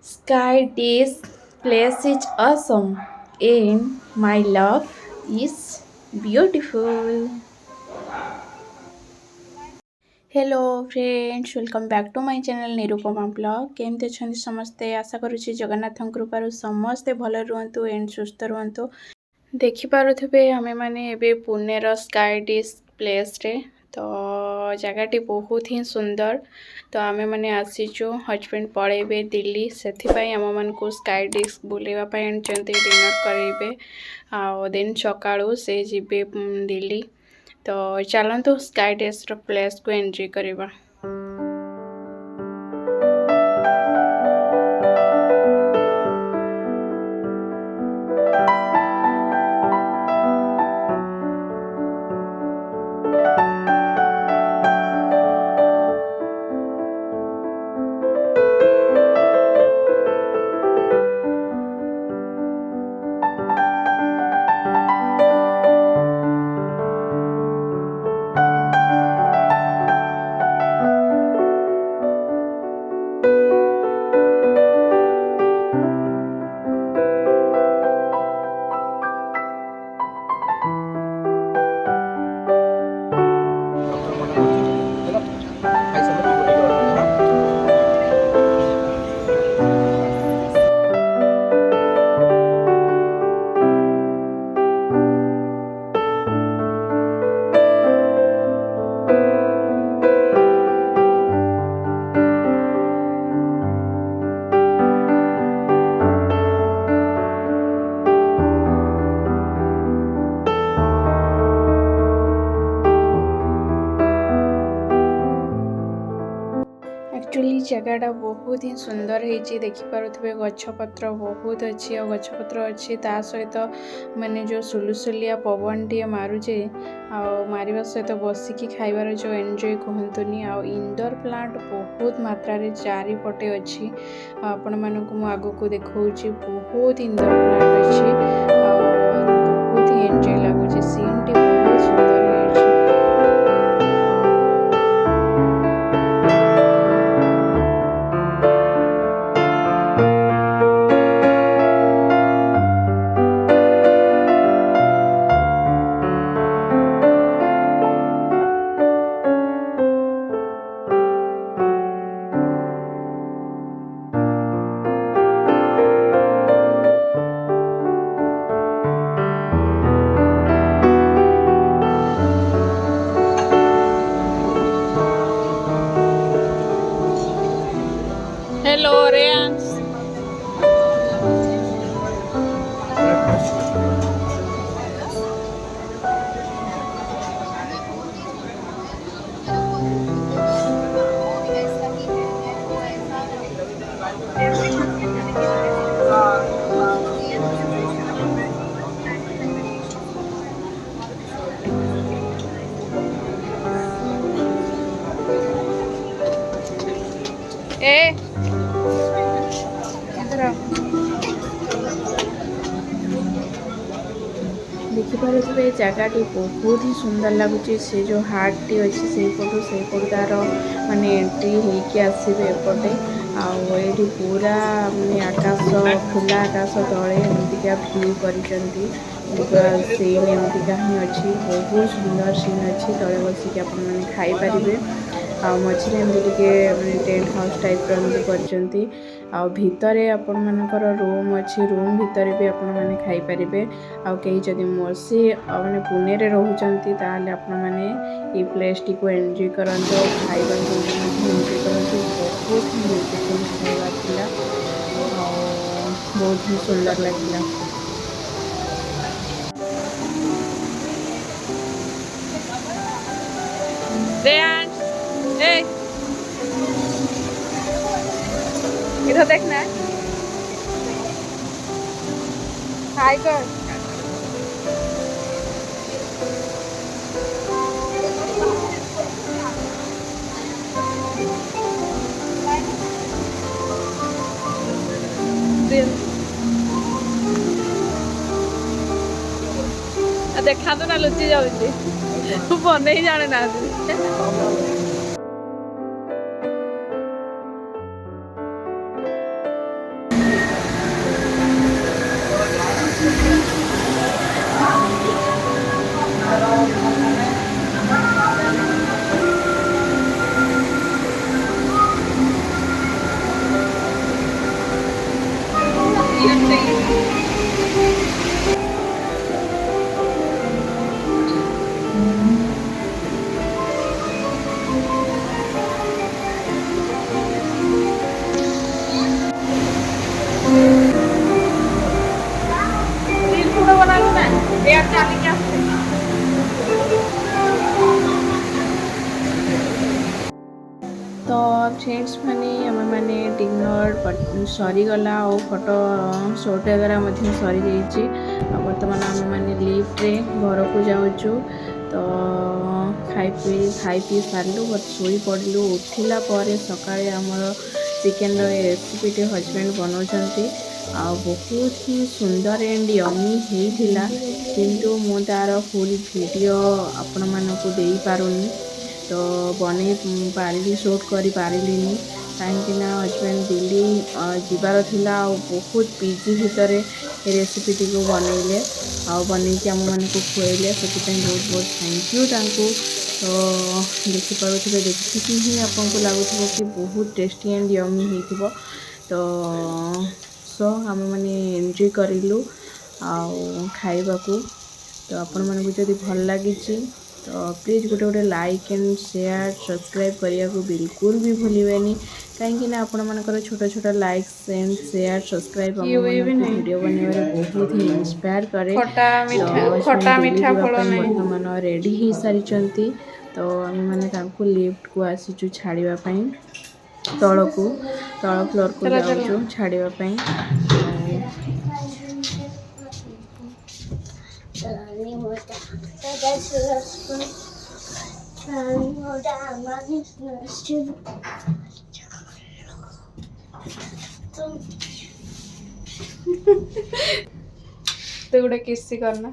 Sky this place is awesome and my love is beautiful. Hello friends welcome back to my channel Nirupama blog केमती अच्छा समस्ते आशा करुच्ची जगन्नाथ कृपार समस्ते भल रुहतु and सुस्थ रुहतु देखिपे आमे मैंने एबे पुणेर स्काई डिश प्लेस रे तो जगहटी बहुत ही सुंदर तो आमे मैंने आसीचु हजबैंड पड़ेबे दिल्ली से आम मान को स्काई डिश बुलेवाई आनी डिनर करेबे आ देन सकाळू से जीवे दिल्ली तो चलतु स्काई डिश प्लेस को एंजॉय करवा। एक्चुअली जगहटा बहुत ही सुंदर है देखिपे गछपत्र बहुत अच्छी और गछपत्र अच्छी ता सहित माने जो सुलुसुलिया पवन टी मारुचे मारिबा सहित बसिकी खाइबार जो एंजॉय कहतुनी आ इंडोर प्लांट बहुत मात्रा रे चारिपटे अच्छी आपण मानक मु आगो को देखौची बहुत इंडोर प्लांट अच्छी बहुत ही एंजॉय लागुचे सीन टी बहुत सुंदर है। Hello, Rians. देखिपे जगहटी बहुत ही सुंदर लगुच से जो हार्ट टी अच्छी से पटू तार माने एंट्री होके आसबे एपटे आठी पूरा माने आकाश खुला आकाश तले एमतीका व्यू कर सीन एमतीका ही अच्छी बहुत सुंदर सीन अच्छी तले बसिक आपने खाईपारे मझे एमती टेंट हाउस टाइप रही भितर आपण मानकर रूम अच्छी रूम भितर भी आपण मैंने खाईपारे आई जदि मसी मैंने पुणे रे रोचंती ताले आपण मैंने ये प्लेस टी को एंजॉय करंतो खाइबा एंजॉय करंतो बहुत ही ब्यूटीफुल खाइबा थिला बहुत ही सुंदर लगिला। इधर देखना है हाय कर देखा तो ना लुचि जाऊँगी बन ही जाने ना ସରିଗଲା ଆଉ ଫଟୋ ସୁଟ୍ वगैरह ମଧ୍ୟ ସରିଯାଇଛି। ଆଉ ବର୍ତ୍ତମାନ ଆମେମାନେ ଲିଫ୍ଟରେ ଘରକୁ ଯାଉଛୁ। ତ ଖାଇ ପିଇ ସାରିଲୁ, ଶୋଇ ପଡ଼ିଲୁ। ଉଠିଲା ପରେ ସକାଳେ ଆମର ଚିକେନର ରେସିପିଟି ହଜବେଣ୍ଡ ବନାଉଛନ୍ତି ଆଉ ବହୁତ ହିଁ ସୁନ୍ଦର ଆଣ୍ଡ ୟମି ହେଇଥିଲା, କିନ୍ତୁ ମୁଁ ତା'ର ଫୁଲ୍ ଭିଡ଼ିଓ ଆପଣମାନଙ୍କୁ ଦେଇପାରୁନି। ତ ବନେଇ ପାରିଲି, ସୁଟ୍ କରିପାରିଲିନି, କାହିଁକିନା ହଜବେଣ୍ଡ ଦିଲ୍ଲୀ ଯିବାର ଥିଲା ଆଉ ବହୁତ ବିଜି ଭିତରେ ଏ ରେସିପିଟିକୁ ବନେଇଲେ ଆଉ ବନେଇକି ଆମମାନଙ୍କୁ ଖୁଆଇଲେ। ସେଥିପାଇଁ ବହୁତ ବହୁତ ଥ୍ୟାଙ୍କ ୟୁ ତାଙ୍କୁ। ତ ଦେଖିପାରୁଥିବେ, ଦେଖିକି ହିଁ ଆପଣଙ୍କୁ ଲାଗୁଥିବ କି ବହୁତ ଟେଷ୍ଟି ଆଣ୍ଡ ୟମି ହେଇଥିବ। ତ ଆମେମାନେ ଏନ୍ଜୟ କରିଲୁ ଆଉ ଖାଇବାକୁ। ତ ଆପଣମାନଙ୍କୁ ଯଦି ଭଲ ଲାଗିଛି ତ ପ୍ଲିଜ୍ ଗୋଟେ ଲାଇକ୍ ଆଣ୍ଡ ସେୟାର ସବସ୍କ୍ରାଇବ୍ କରିବାକୁ ବିଲକୁଲ ବି ଭୁଲିବେନି, କାହିଁକିନା ଆପଣମାନଙ୍କର ଛୋଟ ଛୋଟ ଲାଇକ୍ସ ଆଣ୍ଡ ସେୟାର ସବସ୍କ୍ରାଇବ୍ ଆମମାନଙ୍କୁ ଭିଡ଼ିଓ ବନେଇବାରେ ବହୁତ ହିଁ ଇନ୍ସପାୟାର କରେ। ଖଟା ମିଠା ଯିବା ଫଳ ପାଇଁ ନାହିଁ। ବର୍ତ୍ତମାନ ରେଡ଼ି ହେଇସାରିଛନ୍ତି। ତ ଆମେମାନେ ତାଙ୍କୁ ଲିଫ୍ଟକୁ ଆସିଛୁ ଛାଡ଼ିବା ପାଇଁ, ତଳ ଫ୍ଲୋରକୁ ଚଲା ଚଲା ଯାଉଛୁ ଛାଡ଼ିବା ପାଇଁ। तो गोटे किस करना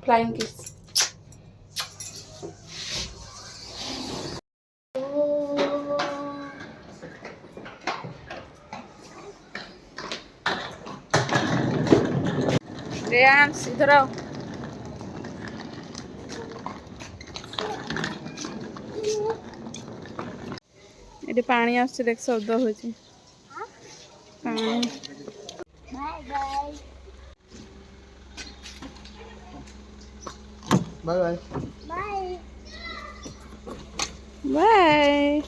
फ्लाइंग किस। रेयांश इधर आओ। ये पानी आस देख शब्द हो पानी। Bye bye bye.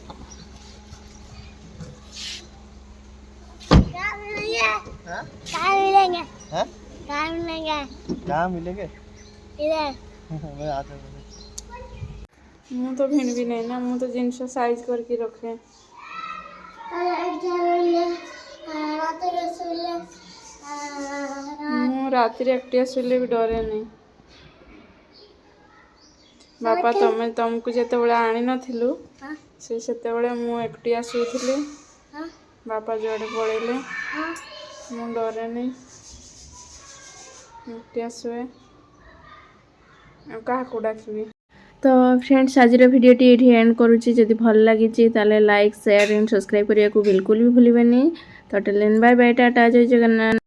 कहाँ मिलेंगे इधर मैं आता हूँ। मु तो भिड़ भी नहीं ना, मु तो जिनस साइज करके रखे। मु रात एकटिया शुले भी डरे नहीं। बापा तुमको जिते बड़े आनी नथिलु से मु एकटिया शुली। बापा जुआड़े पड़ेले मु डरे नहीं, एकटिया शुए क्या डाकबी। तो फ्रेंड्स आज भिडियोटी ये एंड करुच्ची। जदि भल लगी ताले लाइक शेयर एंड सब्सक्राइब करने को बिल्कुल भी भूलिए। तो बाय बाय, टाटा, जय जगन्नाथ।